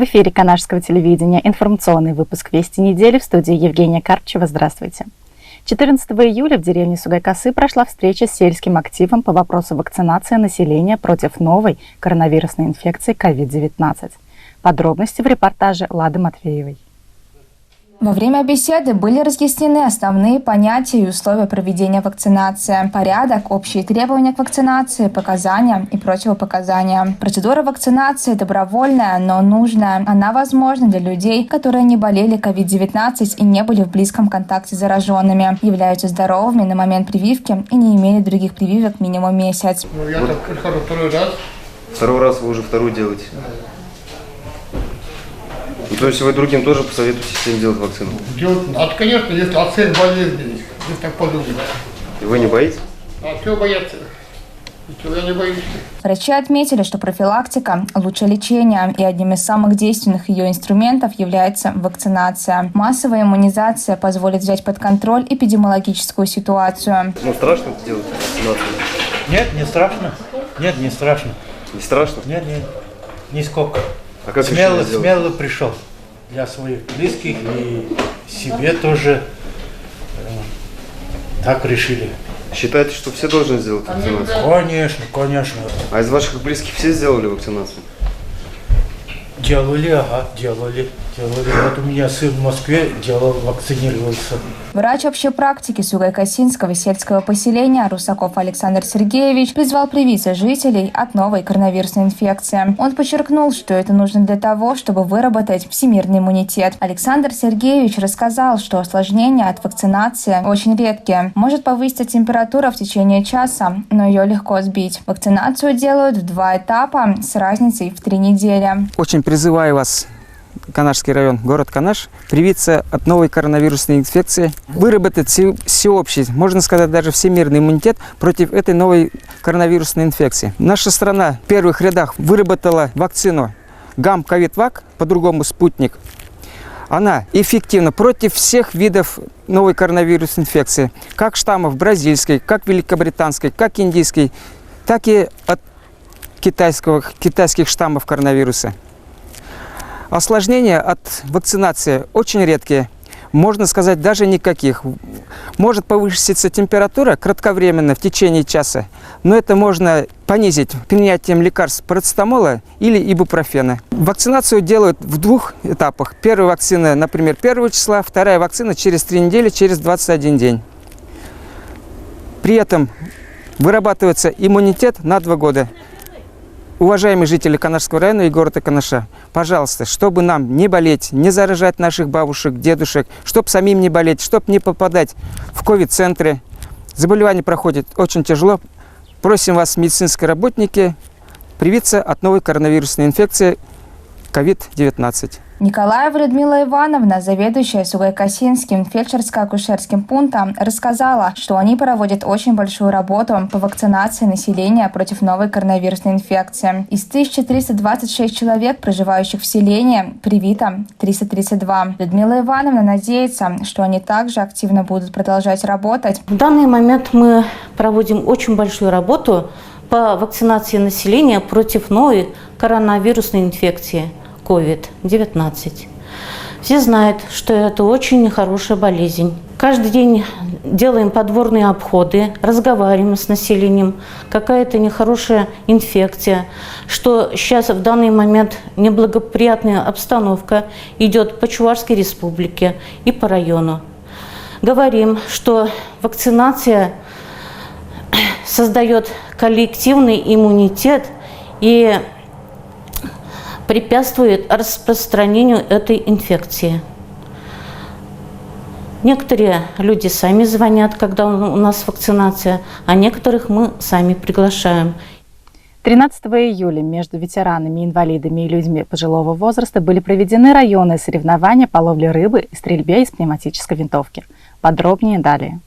В эфире Канашского телевидения информационный выпуск «Вести недели», в студии Евгения Карпчева. Здравствуйте. 14 июля в деревне Сугайкасы прошла встреча с сельским активом по вопросу вакцинации населения против новой коронавирусной инфекции COVID-19. Подробности в репортаже Лады Матвеевой. Во время беседы были разъяснены основные понятия и условия проведения вакцинации, порядок, общие требования к вакцинации, показания и противопоказания. Процедура вакцинации добровольная, но нужная. Она возможна для людей, которые не болели COVID-19 и не были в близком контакте с зараженными, являются здоровыми на момент прививки и не имели других прививок минимум месяц. Я так прихожу второй раз. Второй раз вы уже вторую делаете? То есть вы другим тоже посоветуете всем делать вакцину? Делать надо, конечно, если от всех болезней, если так подумать. И вы не боитесь? А чего бояться? Ничего я не боюсь. Врачи отметили, что профилактика – лучше лечения, и одним из самых действенных ее инструментов является вакцинация. Массовая иммунизация позволит взять под контроль эпидемиологическую ситуацию. Ну, страшно делать вакцинацию? Нет, не страшно. Нет, не страшно. Не страшно? Нет, нисколько. А как смело пришел для своих близких и себе тоже так решили. Считаете, что все должны сделать вакцинацию? Конечно, конечно. А из ваших близких все сделали вакцинацию? Делали. Вот у меня сын в Москве вакцинировался. Врач общей практики Сугайкасинского сельского поселения Русаков Александр Сергеевич призвал привиться жителей от новой коронавирусной инфекции. Он подчеркнул, что это нужно для того, чтобы выработать всемирный иммунитет. Александр Сергеевич рассказал, что осложнения от вакцинации очень редкие. Может повыситься температура в течение часа, но ее легко сбить. Вакцинацию делают в 2 этапа с разницей в 3 недели. Очень призываю вас, Канашский район, город Канаш, привиться от новой коронавирусной инфекции, выработать всеобщий, можно сказать, даже всемирный иммунитет против этой новой коронавирусной инфекции. Наша страна в первых рядах выработала вакцину ГАМ-ковид-вак, по-другому «Спутник». Она эффективна против всех видов новой коронавирусной инфекции, как штаммов бразильской, как великобританской, как индийской, так и от китайских штаммов коронавируса. Осложнения от вакцинации очень редкие, можно сказать, даже никаких. Может повыситься температура кратковременно, в течение часа, но это можно понизить принятием лекарств парацетамола или ибупрофена. Вакцинацию делают в 2 этапах. Первая вакцина, например, 1 числа, вторая вакцина через 3 недели, через 21 день. При этом вырабатывается иммунитет на 2 года. Уважаемые жители Канашского района и города Канаша, пожалуйста, чтобы нам не болеть, не заражать наших бабушек, дедушек, чтобы самим не болеть, чтобы не попадать в ковид-центры. Заболевание проходит очень тяжело. Просим вас, медицинские работники, привиться от новой коронавирусной инфекции COVID-19. Николаева Людмила Ивановна, заведующая Сугайкасинским фельдшерско-акушерским пунктом, рассказала, что они проводят очень большую работу по вакцинации населения против новой коронавирусной инфекции. Из 1326 человек, проживающих в селении, привито 332. Людмила Ивановна надеется, что они также активно будут продолжать работать. В данный момент мы проводим очень большую работу по вакцинации населения против новой коронавирусной инфекции COVID-19. Все знают, что это очень нехорошая болезнь. Каждый день делаем подворные обходы, разговариваем с населением, какая-то нехорошая инфекция, что сейчас в данный момент неблагоприятная обстановка идет по Чувашской республике и по району. Говорим, что вакцинация создает коллективный иммунитет и препятствует распространению этой инфекции. Некоторые люди сами звонят, когда у нас вакцинация, а некоторых мы сами приглашаем. 13 июля между ветеранами, инвалидами и людьми пожилого возраста были проведены районные соревнования по ловле рыбы и стрельбе из пневматической винтовки. Подробнее далее.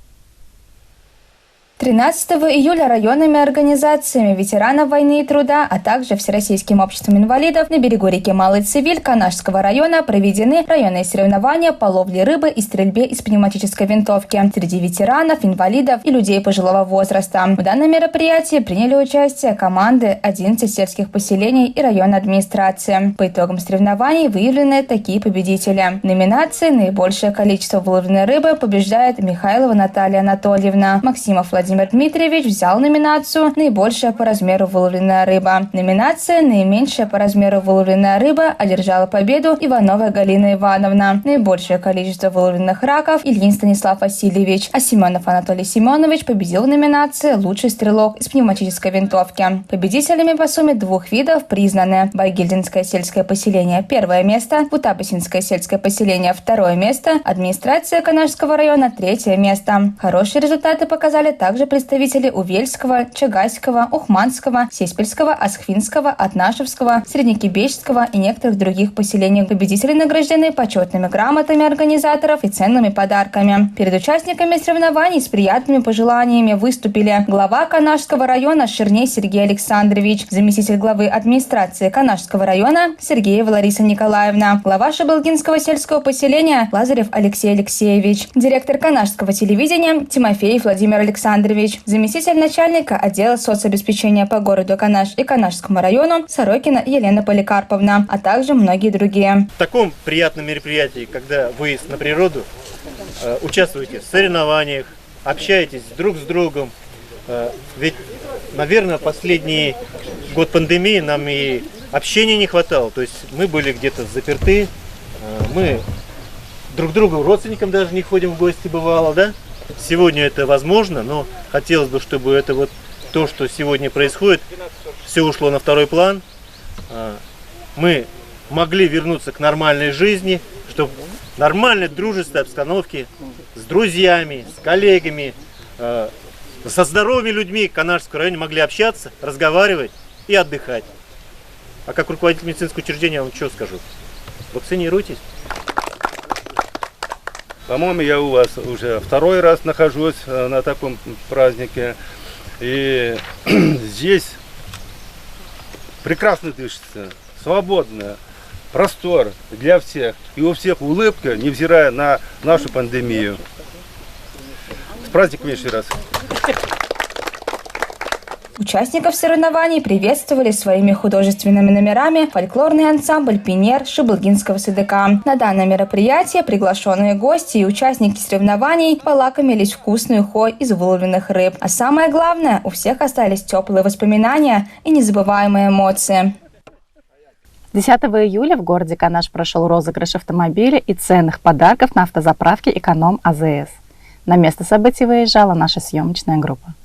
13 июля районными организациями ветеранов войны и труда, а также Всероссийским обществом инвалидов на берегу реки Малый Цивиль Канашского района проведены районные соревнования по ловле рыбы и стрельбе из пневматической винтовки среди ветеранов, инвалидов и людей пожилого возраста. В данном мероприятии приняли участие команды 11 сельских поселений и районной администрации. По итогам соревнований выявлены такие победители. В номинации «Наибольшее количество выловленной рыбы» побеждает Михайлова Наталья Анатольевна. Максимов Владимир Дмитриевич взял номинацию «Наибольшая по размеру выловленная рыба». Номинация «Наименьшая по размеру выловленная рыба» одержала победу Иванова Галина Ивановна. Наибольшее количество выловленных раков Ильин Станислав Васильевич, а Семенов Анатолий Семенович победил в номинации «Лучший стрелок из пневматической винтовки». Победителями по сумме 2 видов признаны Байгильдинское сельское поселение – 1 место, Кутапасинское сельское поселение – 2 место, администрация Канашского района – 3 место. Хорошие результаты показали также представители Увельского, Чагайского, Ухманского, Сеспельского, Асхвинского, Атнашевского, Среднекибечского и некоторых других поселений. Победители награждены почетными грамотами организаторов и ценными подарками. Перед участниками соревнований с приятными пожеланиями выступили глава Канашского района Шерней Сергей Александрович, заместитель главы администрации Канашского района Сергеева Лариса Николаевна, глава Шабалгинского сельского поселения Лазарев Алексей Алексеевич, директор Канашского телевидения Тимофеев Владимир Александрович, заместитель начальника отдела соцобеспечения по городу Канаш и Канашскому району Сорокина Елена Поликарповна, а также многие другие. В таком приятном мероприятии, когда выезд на природу, участвуете в соревнованиях, общаетесь друг с другом. Ведь, наверное, последний год пандемии нам и общения не хватало. То есть мы были где-то заперты, мы друг к другу, родственникам даже не ходим в гости, бывало, да? Сегодня это возможно, но хотелось бы, чтобы это вот то, что сегодня происходит, все ушло на второй план. Мы могли вернуться к нормальной жизни, чтобы в нормальной дружественной обстановке, с друзьями, с коллегами, со здоровыми людьми в Канашском районе могли общаться, разговаривать и отдыхать. А как руководитель медицинского учреждения, я вам что скажу? Вакцинируйтесь. По-моему, я у вас уже 2-й раз нахожусь на таком празднике. И здесь прекрасно дышится, свободно, простор для всех. И у всех улыбка, невзирая на нашу пандемию. С праздником еще раз. Участников соревнований приветствовали своими художественными номерами фольклорный ансамбль «Пионер» Шабалгинского СДК. На данное мероприятие приглашенные гости и участники соревнований полакомились вкусной ухой из выловленных рыб. А самое главное, у всех остались теплые воспоминания и незабываемые эмоции. 10 июля в городе Канаш прошел розыгрыш автомобиля и ценных подарков на автозаправке «Эконом АЗС». На место событий выезжала наша съемочная группа.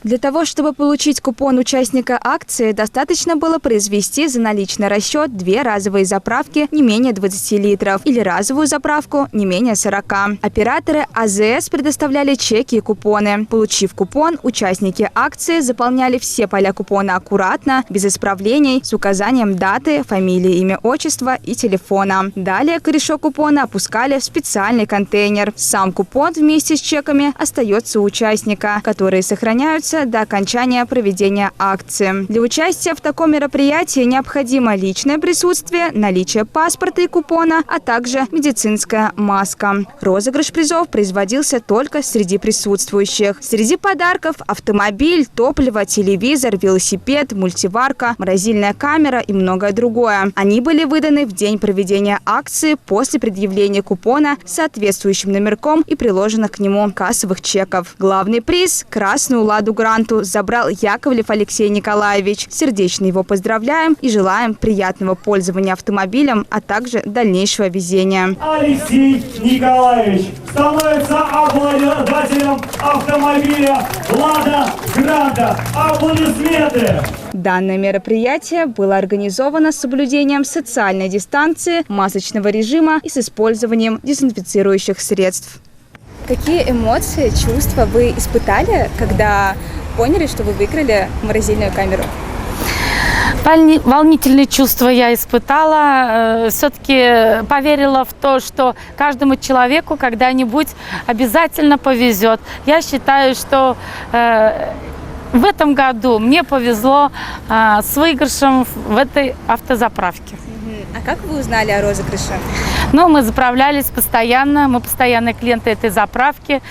Для того, чтобы получить купон участника акции, достаточно было произвести за наличный расчет 2 разовые заправки не менее 20 литров или разовую заправку не менее 40. Операторы АЗС предоставляли чеки и купоны. Получив купон, участники акции заполняли все поля купона аккуратно, без исправлений, с указанием даты, фамилии, имя, отчество и телефона. Далее корешок купона опускали в специальный контейнер. Сам купон вместе с чеками остается у участника, которые сохраняются до окончания проведения акции. Для участия в таком мероприятии необходимо личное присутствие, наличие паспорта и купона, а также медицинская маска. Розыгрыш призов производился только среди присутствующих. Среди подарков – автомобиль, топливо, телевизор, велосипед, мультиварка, морозильная камера и многое другое. Они были выданы в день проведения акции после предъявления купона с соответствующим номерком и приложенных к нему кассовых чеков. Главный приз – красную «Ладу Гранту» забрал Яковлев Алексей Николаевич. Сердечно его поздравляем и желаем приятного пользования автомобилем, а также дальнейшего везения. Алексей Николаевич становится обладателем автомобиля «Лада Гранта». Аплодисменты! Данное мероприятие было организовано с соблюдением социальной дистанции, масочного режима и с использованием дезинфицирующих средств. Какие эмоции, чувства вы испытали, когда поняли, что вы выиграли морозильную камеру? Волнительные чувства я испытала. Все-таки поверила в то, что каждому человеку когда-нибудь обязательно повезет. Я считаю, что в этом году мне повезло с выигрышем в этой автозаправке. А как вы узнали о розыгрыше? Ну, мы заправлялись постоянно, мы постоянные клиенты этой заправки.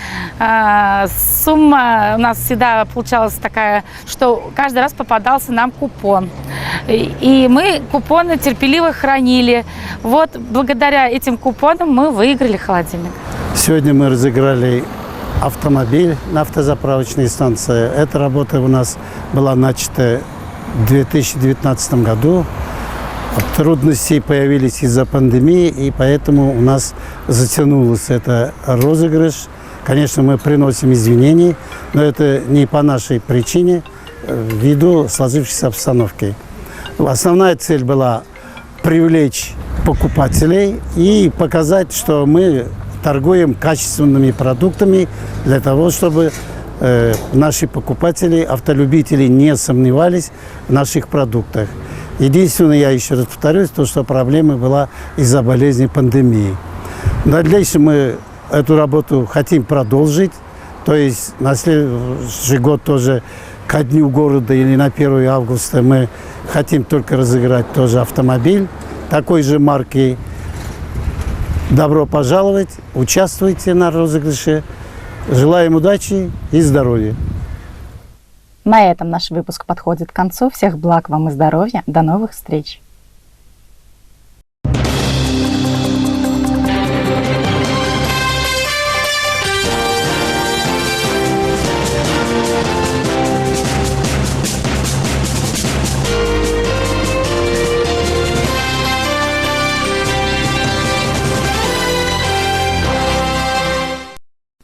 Сумма у нас всегда получалась такая, что каждый раз попадался нам купон. И мы купоны терпеливо хранили. Вот благодаря этим купонам мы выиграли холодильник. Сегодня мы разыграли автомобиль на автозаправочной станции. Эта работа у нас была начата в 2019 году. Трудности появились из-за пандемии, и поэтому у нас затянулся это розыгрыш. Конечно, мы приносим извинения, но это не по нашей причине, ввиду сложившейся обстановки. Основная цель была привлечь покупателей и показать, что мы торгуем качественными продуктами для того, чтобы наши покупатели, автолюбители не сомневались в наших продуктах. Единственное, я еще раз повторюсь, то, что проблема была из-за болезни пандемии. Дальше мы эту работу хотим продолжить, то есть на следующий год тоже ко дню города или на 1 августа мы хотим только разыграть тоже автомобиль такой же марки. Добро пожаловать, участвуйте на розыгрыше. Желаем удачи и здоровья. На этом наш выпуск подходит к концу. Всех благ вам и здоровья. До новых встреч!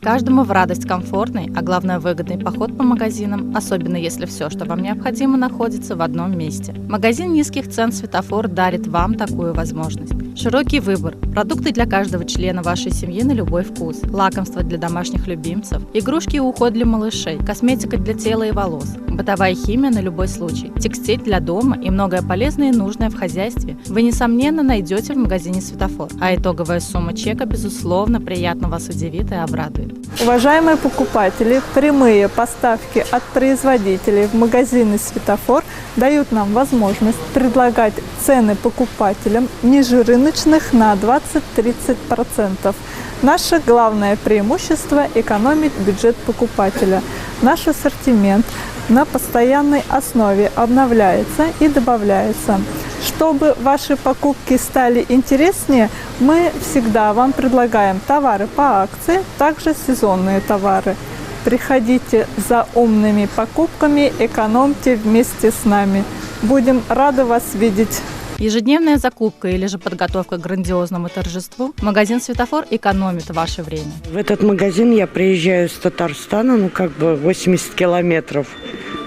Каждому в радость комфортный, а главное выгодный поход по магазинам, особенно если все, что вам необходимо, находится в одном месте. Магазин низких цен «Светофор» дарит вам такую возможность. Широкий выбор, продукты для каждого члена вашей семьи на любой вкус, лакомства для домашних любимцев, игрушки и уход для малышей, косметика для тела и волос, бытовая химия на любой случай, текстиль для дома и многое полезное и нужное в хозяйстве вы, несомненно, найдете в магазине «Светофор», а итоговая сумма чека, безусловно, приятно вас удивит и обрадует. Уважаемые покупатели, прямые поставки от производителей в магазины «Светофор» дают нам возможность предлагать цены покупателям ниже рыночных на 20-30%. Наше главное преимущество – экономить бюджет покупателя. Наш ассортимент на постоянной основе обновляется и добавляется. Чтобы ваши покупки стали интереснее, мы всегда вам предлагаем товары по акции, также сезонные товары. Приходите за умными покупками, экономьте вместе с нами. Будем рады вас видеть. Ежедневная закупка или же подготовка к грандиозному торжеству, магазин «Светофор» экономит ваше время. В этот магазин я приезжаю из Татарстана, 80 километров.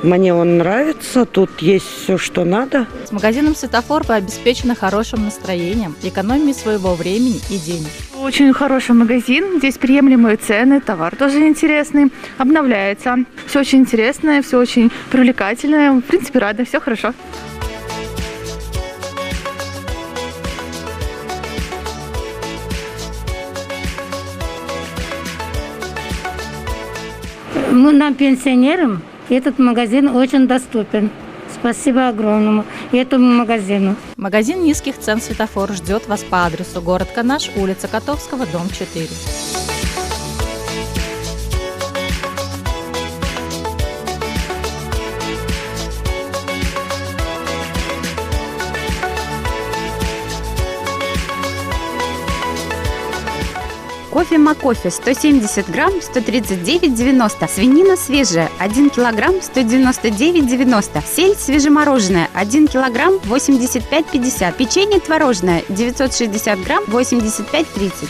Мне он нравится, тут есть все, что надо. С магазином «Светофор» вы обеспечены хорошим настроением, экономией своего времени и денег. Очень хороший магазин, здесь приемлемые цены, товар тоже интересный, обновляется. Все очень интересное, все очень привлекательное, в принципе, рада, все хорошо. Нам, пенсионерам, этот магазин очень доступен. Спасибо огромному этому магазину. Магазин низких цен «Светофор» ждет вас по адресу город Канаш, улица Котовского, дом 4. Кофе Макофе 170 грамм 139,90. Свинина свежая 1 килограмм 199,90. Сельдь свежемороженая 1 килограмм 85,50. Печенье творожное 960 грамм 85,30.